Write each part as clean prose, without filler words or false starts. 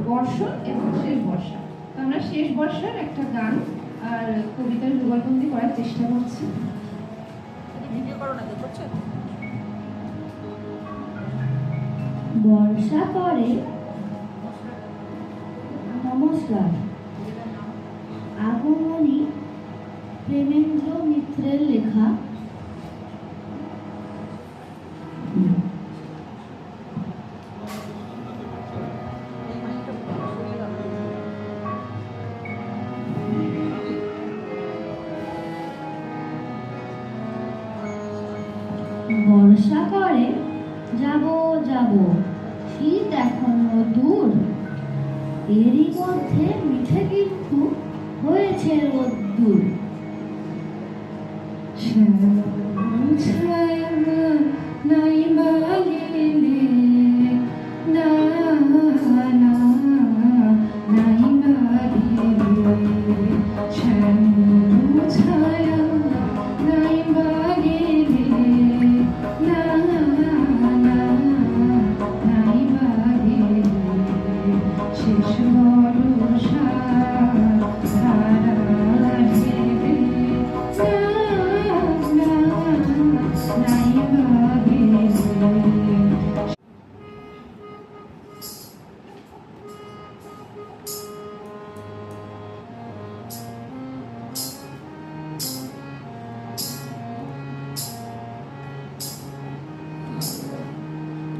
বর্ষণ এবং শেষ বর্ষা। তো আমরা শেষ বর্ষার একটা গান আর কবিতার যুগলবন্দি করার চেষ্টা করছি। বর্ষা পরে নমস্কার। আগমনী প্রেমেন্দ্র মিত্রের লেখা। বর্ষা পরে যাব যাব, শীত এখনো দূর, এরই মধ্যে মিঠে কিন্তু হয়েছে রোদ্দুর। নাই মাগিলে না না নাই মাগিলে ছায়া নাই মাগিলে না না নাই মাগিলে শেষ ভরসা ধারা দেবে না নাই মাগিলে।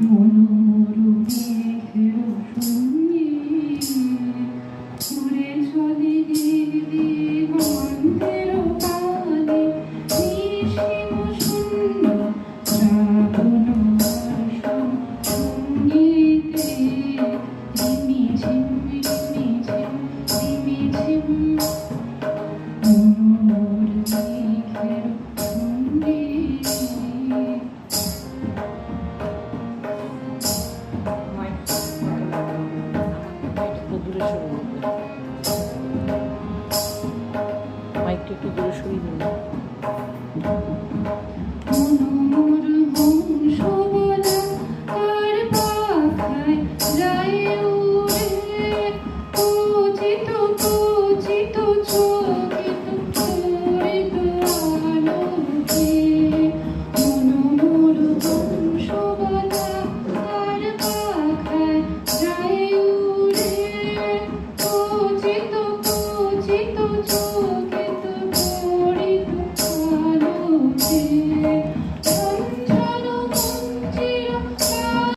মনোরূপে ঘুরে